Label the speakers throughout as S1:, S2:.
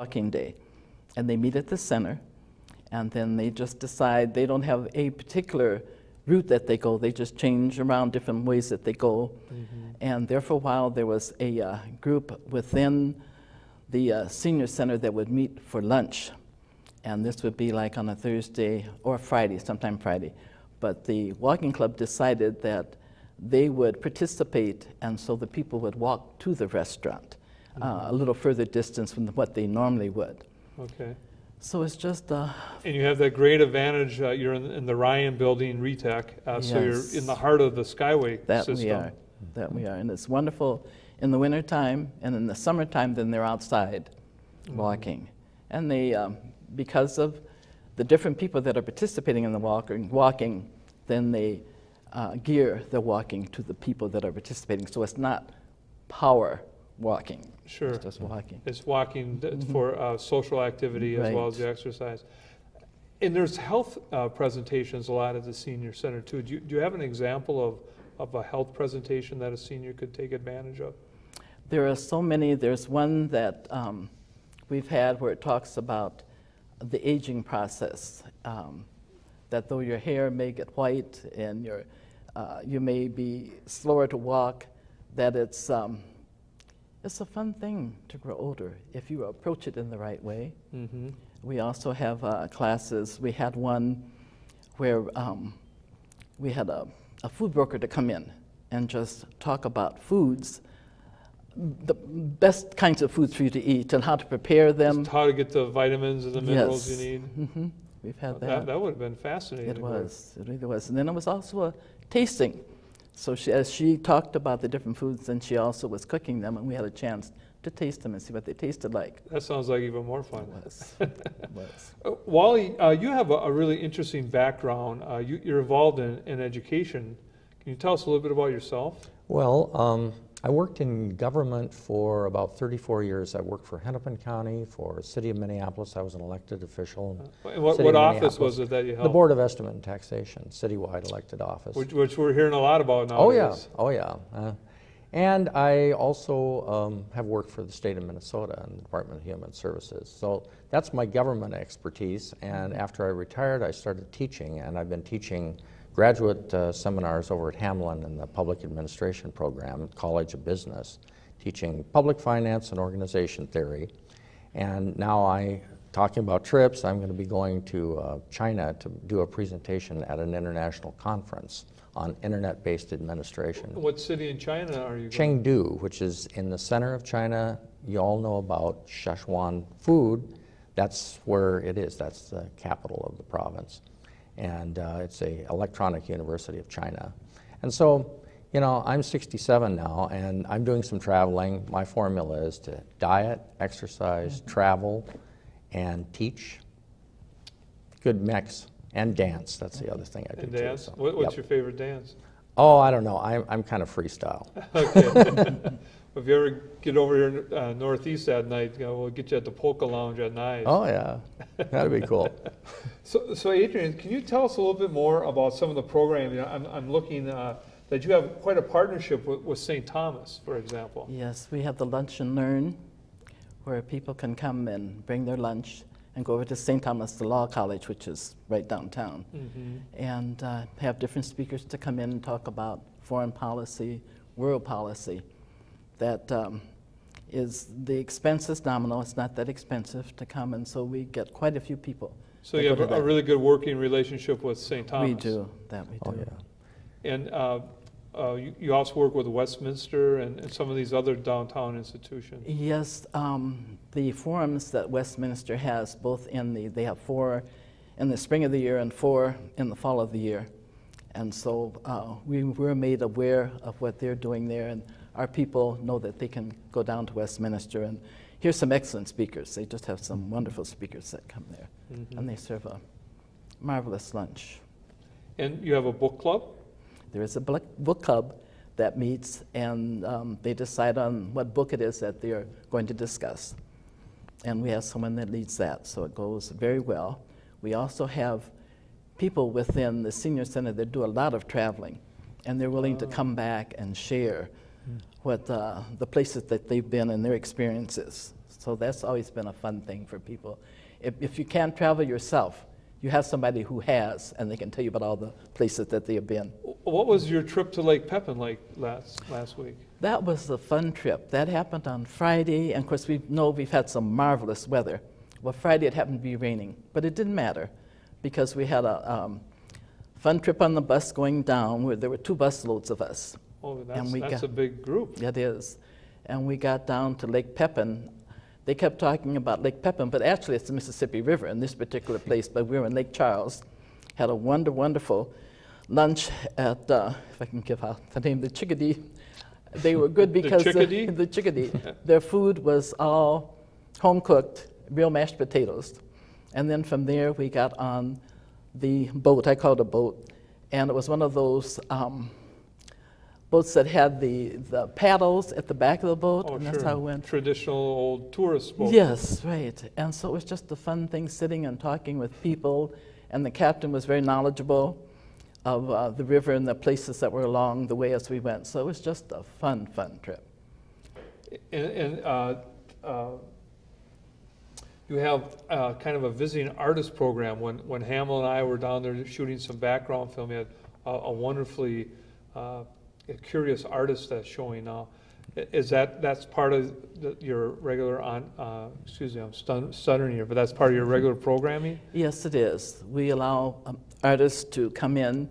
S1: walking day. And they meet at the center, and then they just decide they don't have a particular route that they go. They just change around different ways that they go. And there for a while, there was a group within the senior center that would meet for lunch. And this would be like on a Thursday or Friday, sometime Friday. But the walking club decided that they would participate, and so the people would walk to the restaurant a little further distance from what they normally would.
S2: Okay.
S1: So it's just...
S2: and you have that great advantage, you're in the Ryan building, RETEC, so you're in the heart of the Skyway system.
S1: That we are, and it's wonderful in the wintertime, and in the summertime, then they're outside walking. And they, because of the different people that are participating in the walking, then they gear the walking to the people that are participating. So it's not power walking.
S2: Sure.
S1: It's just walking.
S2: It's walking for social activity as well as the exercise. And there's health presentations a lot at the senior center too. Do you have an example of a health presentation that a senior could take advantage of?
S1: There are so many. There's one that we've had where it talks about the aging process, that though your hair may get white and you may be slower to walk, that it's a fun thing to grow older if you approach it in the right way. We also have classes. We had one where we had a food broker to come in and just talk about foods, the best kinds of foods for you to eat and how to prepare them.
S2: Just how to get the vitamins and the minerals you need.
S1: We've had that.
S2: That would have been fascinating.
S1: It was. It really was. And then it was also a tasting. So as she talked about the different foods, then she also was cooking them, and we had a chance to taste them and see what they tasted like.
S2: That sounds like even more fun.
S1: It was. It was.
S2: Wally, you have a really interesting background. You're involved in education. Can you tell us a little bit about yourself?
S3: Well, I worked in government for about 34 years. I worked for Hennepin County, for the City of Minneapolis. I was an elected official.
S2: What office was it that you held?
S3: The Board of Estimate and Taxation, citywide elected office.
S2: Which we're hearing a lot about nowadays.
S3: Oh yeah. And I also have worked for the state of Minnesota in the Department of Human Services. So that's my government expertise. And after I retired, I started teaching, and I've been teaching graduate seminars over at Hamlin in the Public Administration program, College of Business, teaching public finance and organization theory. And now talking about trips, I'm going to be going to China to do a presentation at an international conference on internet-based administration.
S2: What city in China are you
S3: going? Chengdu, which is in the center of China. You all know about Szechuan food. That's where it is. That's the capital of the province. And it's an electronic university of China. And so, you know, I'm 67 now, and I'm doing some traveling. My formula is to diet, exercise, travel, and teach. Good mix. And dance. That's the other thing I do.
S2: And dance?
S3: So,
S2: what's your favorite dance?
S3: Oh, I don't know. I'm kind of freestyle.
S2: Okay. If you ever get over here northeast that night, we'll get you at the Polka Lounge at night.
S3: Oh yeah, that'd be cool.
S2: So Adrian, can you tell us a little bit more about some of the programming? I'm looking that you have quite a partnership with St. Thomas, for example.
S1: Yes, we have the Lunch and Learn, where people can come and bring their lunch and go over to St. Thomas, the Law College, which is right downtown, and have different speakers to come in and talk about foreign policy, world policy. That is, the expense is nominal. It's not that expensive to come, and so we get quite a few people.
S2: So you have a really good working relationship with St. Thomas.
S1: We do. That we do.
S3: Oh, yeah.
S2: And you also work with Westminster and some of these other downtown institutions.
S1: Yes, the forums that Westminster has, both they have 4 in the spring of the year and 4 in the fall of the year. And so we're made aware of what they're doing there, and our people know that they can go down to Westminster and hear some excellent speakers. They just have some wonderful speakers that come there, and they serve a marvelous lunch.
S2: And you have a book club?
S1: There is a book club that meets, and they decide on what book it is that they are going to discuss. And we have someone that leads that, so it goes very well. We also have people within the senior center that do a lot of traveling, and they're willing to come back and share what the places that they've been and their experiences. So that's always been a fun thing for people. If you can't travel yourself, you have somebody who has, and they can tell you about all the places that they have been.
S2: What was your trip to Lake Pepin like last week?
S1: That was a fun trip. That happened on Friday, and of course we know we've had some marvelous weather. Well, Friday it happened to be raining, but it didn't matter because we had a fun trip on the bus going down where there were 2 bus loads of us.
S2: Oh, that's a big group.
S1: It is. And we got down to Lake Pepin. They kept talking about Lake Pepin, but actually it's the Mississippi River in this particular place, but we were in Lake Charles. Had a wonderful lunch at, if I can give out the name, the Chickadee. They were good because the Chickadee. Their food was all home cooked, real mashed potatoes. And then from there we got on the boat. I call it a boat. And it was one of those boats that had the paddles at the back of the boat.
S2: Oh,
S1: and
S2: sure.
S1: That's how it went.
S2: Traditional old tourist boat.
S1: Yes, right. And so it was just a fun thing sitting and talking with people. And the captain was very knowledgeable of the river and the places that were along the way as we went. So it was just a fun trip.
S2: And you have kind of a visiting artist program. When Hamill and I were down there shooting some background film, you had a wonderfully curious artist that's showing now. That's part of your regular excuse me, I'm stuttering here, but that's part of your regular programming?
S1: Yes, it is. We allow artists to come in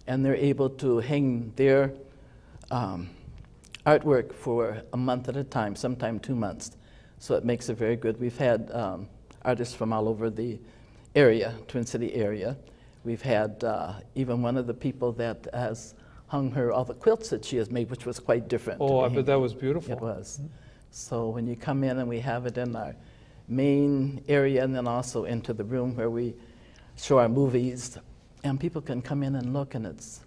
S1: and they're able to hang their artwork for a month at a time, sometime 2 months. So it makes it very good. We've had artists from all over the area, Twin City area. We've had even one of the people that has hung her all the quilts that she has made, which was quite different.
S2: Oh, I bet that was beautiful.
S1: It was. So when you come in and we have it in our main area and then also into the room where we show our movies, and people can come in and look, and it's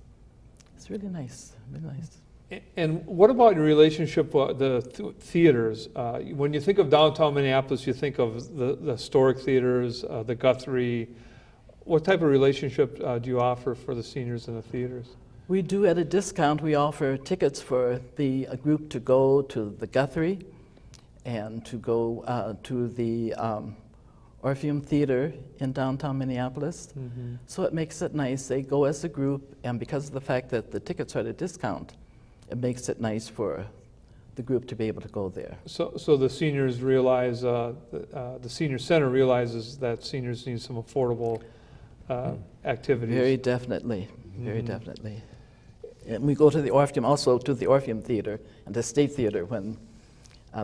S1: really nice, really nice.
S2: And what about your relationship with the theaters? When you think of downtown Minneapolis, you think of the historic theaters, the Guthrie. What type of relationship do you offer for the seniors in the theaters?
S1: We do at a discount. We offer tickets for the group to go to the Guthrie and to go to the Orpheum Theater in downtown Minneapolis. Mm-hmm. So it makes it nice. They go as a group, and because of the fact that the tickets are at a discount, it makes it nice for the group to be able to go there. So
S2: the seniors realize, the senior center realizes that seniors need some affordable activities.
S1: Very definitely, very definitely. And we go to the Orpheum, also to the Orpheum Theater and the State Theater when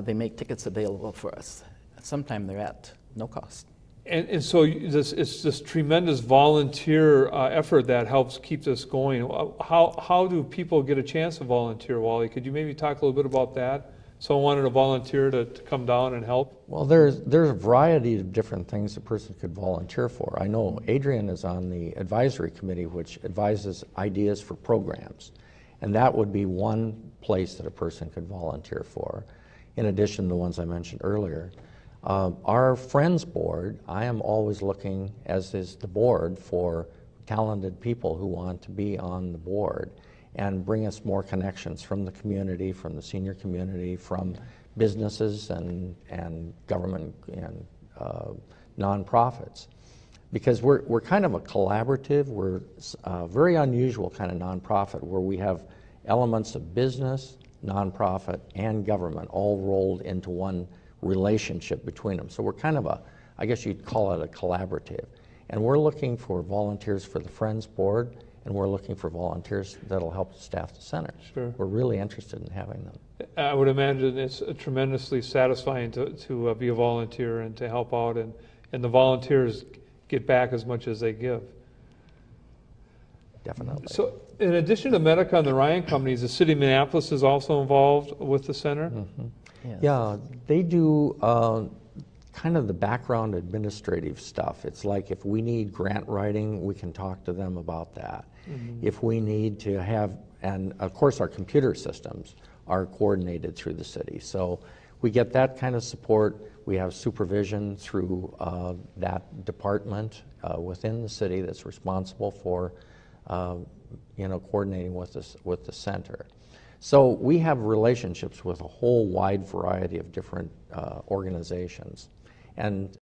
S1: they make tickets available for us. Sometime they're at no cost.
S2: And so it's this tremendous volunteer effort that helps keep this going. How do people get a chance to volunteer, Wally? Could you maybe talk a little bit about that? Someone wanted to volunteer to come down and help?
S3: Well, there's a variety of different things a person could volunteer for. I know Adrian is on the advisory committee, which advises ideas for programs. And that would be one place that a person could volunteer for, in addition to the ones I mentioned earlier. Our Friends Board, I am always looking, as is the board, for talented people who want to be on the board and bring us more connections from the community, from the senior community, from businesses and government and nonprofits. Because we're kind of a collaborative, we're a very unusual kind of nonprofit where we have elements of business, nonprofit, and government all rolled into one relationship between them. So we're kind of I guess you'd call it a collaborative. And we're looking for volunteers for the Friends Board, and we're looking for volunteers that'll help staff the center.
S2: Sure.
S3: We're really interested in having them.
S2: I would imagine it's tremendously satisfying to be a volunteer and to help out, and the volunteers get back as much as they give.
S3: Definitely.
S2: So in addition to Medica and the Ryan companies, the city of Minneapolis is also involved with the center?
S3: Mm-hmm.
S1: Yes.
S3: Yeah, they do kind of the background administrative stuff. It's like if we need grant writing, we can talk to them about that. Mm-hmm. If we need to have, and of course our computer systems are coordinated through the city. So we get that kind of support. We have supervision through that department within the city that's responsible for coordinating with the center. So we have relationships with a whole wide variety of different organizations. And